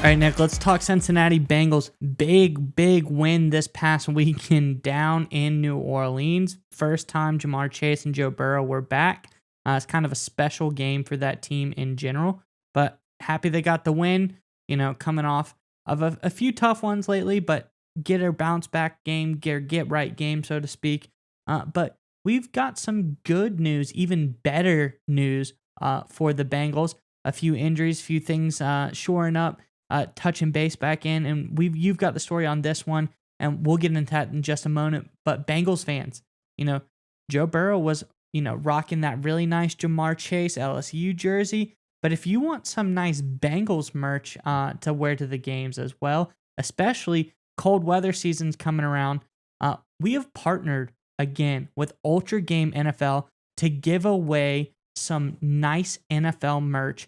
All right, Nick, let's talk Cincinnati Bengals. Big win this past weekend down in New Orleans. First time Jamar Chase and Joe Burrow were back. It's kind of a special game for that team in general, but happy they got the win, coming off of a few tough ones lately, but get a bounce back game, get right game, so to speak. But we've got some good news, even better news for the Bengals. A few injuries, few things shoring up. Touching base back in, and you've got the story on this one, and we'll get into that in just a moment. But Bengals fans, Joe Burrow was, rocking that really nice Jamar Chase LSU jersey. But if you want some nice Bengals merch to wear to the games as well, especially cold weather seasons coming around, we have partnered again with Ultra Game NFL to give away some nice NFL merch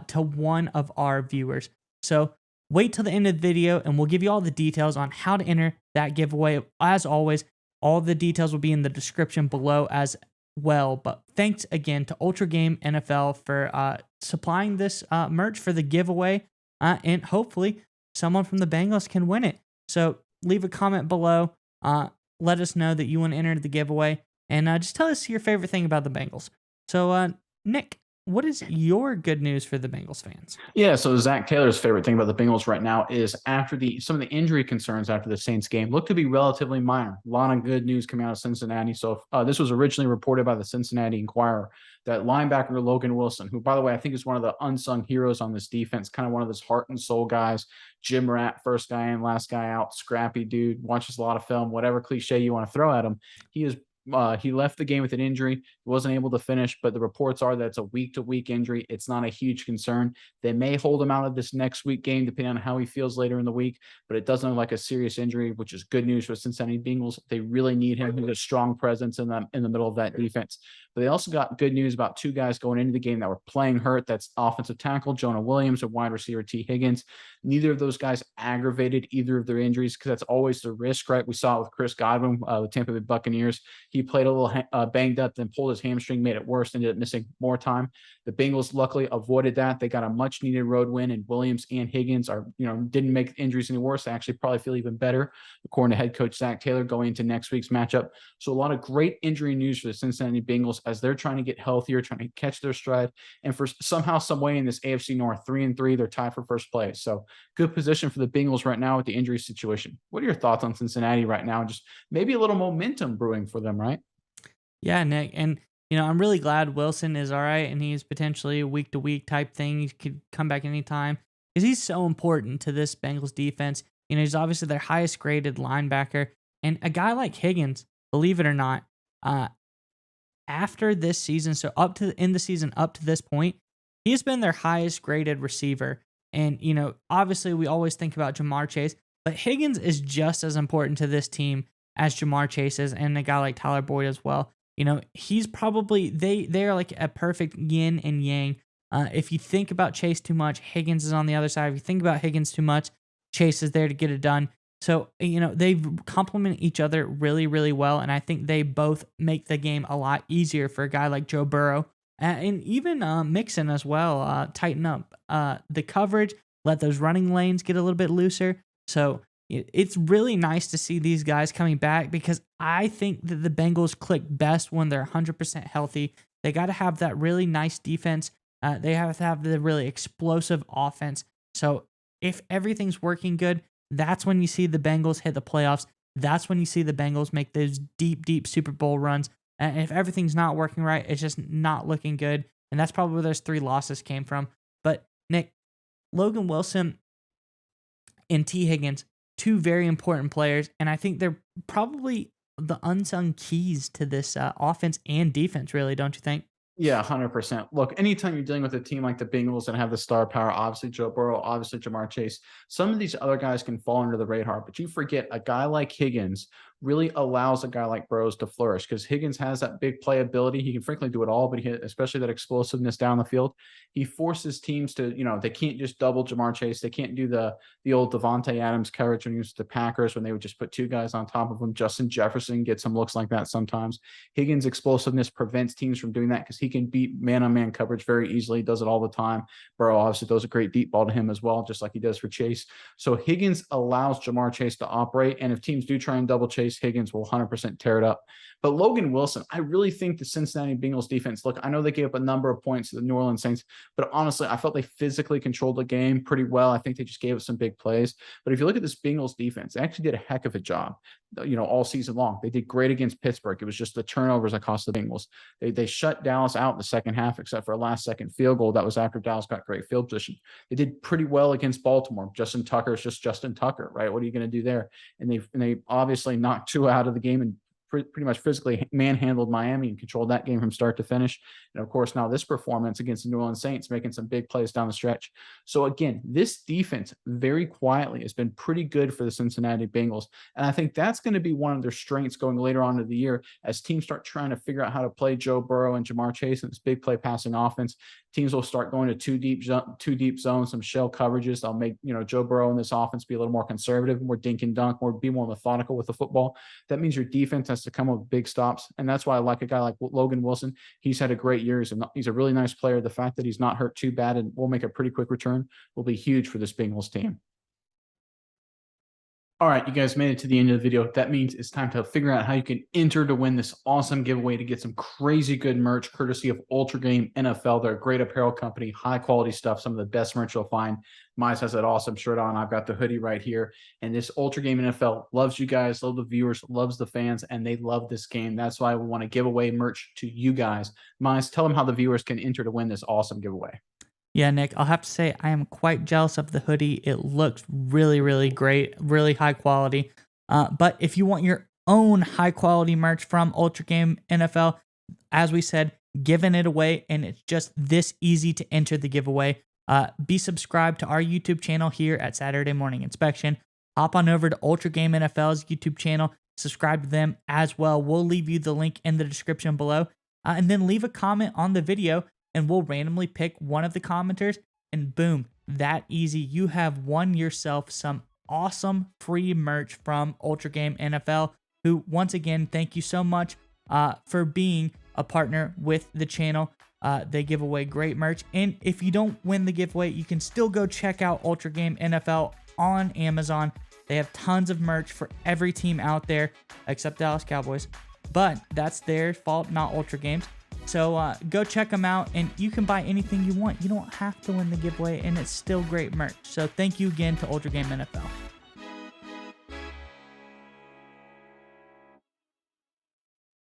to one of our viewers. So wait till the end of the video and we'll give you all the details on how to enter that giveaway. As always, all the details will be in the description below as well. But thanks again to Ultra Game NFL for supplying this merch for the giveaway. And hopefully someone from the Bengals can win it. So leave a comment below. Let us know that you want to enter the giveaway. And just tell us your favorite thing about the Bengals. So Nick, what is your good news for the Bengals fans? Yeah, so Zach Taylor's favorite thing about the Bengals right now is after some of the injury concerns after the Saints game look to be relatively minor. A lot of good news coming out of Cincinnati. So this was originally reported by the Cincinnati Enquirer that linebacker Logan Wilson, who, by the way, I think is one of the unsung heroes on this defense, kind of one of those heart and soul guys. Jim Rat, first guy in, last guy out, scrappy dude, watches a lot of film, whatever cliche you want to throw at him. He left the game with an injury. He wasn't able to finish, but the reports are that it's a week-to-week injury. It's not a huge concern. They may hold him out of this next week game, depending on how he feels later in the week, but it doesn't look like a serious injury, which is good news for Cincinnati Bengals. They really need him. He's a strong presence in the middle of that defense. But they also got good news about two guys going into the game that were playing hurt. That's offensive tackle Jonah Williams and wide receiver T. Higgins. Neither of those guys aggravated either of their injuries because that's always the risk, right? We saw it with Chris Godwin, the Tampa Bay Buccaneers. He played a little banged up, then pulled his hamstring, made it worse, ended up missing more time. The Bengals luckily avoided that. They got a much needed road win, and Williams and Higgins didn't make injuries any worse. They actually probably feel even better, according to head coach Zach Taylor, going into next week's matchup. So a lot of great injury news for the Cincinnati Bengals as they're trying to get healthier, trying to catch their stride. And for somehow, some way in this AFC North 3-3, they're tied for first place. So good position for the Bengals right now with the injury situation. What are your thoughts on Cincinnati right now? Just maybe a little momentum brewing for them, right? Yeah, Nick. And, I'm really glad Wilson is all right and he's potentially a week to week type thing. He could come back anytime because he's so important to this Bengals defense. He's obviously their highest graded linebacker. And a guy like Higgins, believe it or not, after this season, so in the season up to this point, he's been their highest graded receiver. And, obviously we always think about Jamar Chase, but Higgins is just as important to this team as Jamar Chase is, and a guy like Tyler Boyd as well. He's probably, they are like a perfect yin and yang. If you think about Chase too much, Higgins is on the other side. If you think about Higgins too much, Chase is there to get it done. So, they complement each other really, really well. And I think they both make the game a lot easier for a guy like Joe Burrow and even Mixon as well. Tighten up the coverage, let those running lanes get a little bit looser. So it's really nice to see these guys coming back because I think that the Bengals click best when they're 100% healthy. They got to have that really nice defense. They have to have the really explosive offense. So if everything's working good, that's when you see the Bengals hit the playoffs. That's when you see the Bengals make those deep Super Bowl runs. And if everything's not working right, it's just not looking good. And that's probably where those 3 losses came from. But Nick, Logan Wilson and T. Higgins, 2 very important players, and I think they're probably the unsung keys to this offense and defense, really, don't you think? Yeah, 100%. Look, anytime you're dealing with a team like the Bengals and have the star power, obviously Joe Burrow, obviously Jamar Chase, some of these other guys can fall under the radar, but you forget a guy like Higgins really allows a guy like Burrows to flourish because Higgins has that big playability. He can frankly do it all, but especially that explosiveness down the field. He forces teams to, they can't just double Jamar Chase. They can't do the old Devontae Adams coverage when he was with the Packers when they would just put 2 guys on top of him. Justin Jefferson gets some looks like that sometimes. Higgins' explosiveness prevents teams from doing that because He can beat man-on-man coverage very easily. He does it all the time. Burrow obviously throws a great deep ball to him as well, just like he does for Chase. So Higgins allows Jamar Chase to operate, and if teams do try and double chase, Higgins will 100% tear it up. But Logan Wilson, I really think the Cincinnati Bengals defense, look, I know they gave up a number of points to the New Orleans Saints, but honestly, I felt they physically controlled the game pretty well. I think they just gave us some big plays. But if you look at this Bengals defense, they actually did a heck of a job, all season long. They did great against Pittsburgh. It was just the turnovers that cost the Bengals. They shut Dallas out in the second half, except for a last-second field goal. That was after Dallas got great field position. They did pretty well against Baltimore. Justin Tucker is just Justin Tucker, right? What are you going to do there? And they obviously knocked Tua out of the game and pretty much physically manhandled Miami and controlled that game from start to finish. And of course, now this performance against the New Orleans Saints, making some big plays down the stretch. So again, this defense very quietly has been pretty good for the Cincinnati Bengals. And I think that's going to be one of their strengths going later on in the year as teams start trying to figure out how to play Joe Burrow and Jamar Chase and this big play passing offense. Teams will start going to two deep zones, some shell coverages. They'll make, Joe Burrow in this offense be a little more conservative, more dink and dunk, be more methodical with the football. That means your defense has to come up with big stops. And that's why I like a guy like Logan Wilson. He's had a great year. He's a really nice player. The fact that he's not hurt too bad and will make a pretty quick return will be huge for this Bengals team. All right, you guys made it to the end of the video. That means it's time to figure out how you can enter to win this awesome giveaway to get some crazy good merch courtesy of Ultra Game NFL. They're a great apparel company, high quality stuff, some of the best merch you'll find. Mize has that awesome shirt on. I've got the hoodie right here. And this Ultra Game NFL loves you guys, love the viewers, loves the fans, and they love this game. That's why we want to give away merch to you guys. Mize, tell them how the viewers can enter to win this awesome giveaway. Yeah, Nick, I'll have to say I am quite jealous of the hoodie. It looks really, really great, really high quality. But if you want your own high quality merch from Ultra Game NFL, as we said, giving it away, and it's just this easy to enter the giveaway. Be subscribed to our YouTube channel here at Saturday Morning Inspection. Hop on over to Ultra Game NFL's YouTube channel, subscribe to them as well. We'll leave you the link in the description below, and then leave a comment on the video, and we'll randomly pick one of the commenters, and boom, that easy. You have won yourself some awesome free merch from Ultra Game NFL, who, once again, thank you so much for being a partner with the channel. They give away great merch, and if you don't win the giveaway, you can still go check out Ultra Game NFL on Amazon. They have tons of merch for every team out there, except Dallas Cowboys, but that's their fault, not Ultra Games. So go check them out, and you can buy anything you want. You don't have to win the giveaway, and it's still great merch. So thank you again to Ultra Game NFL.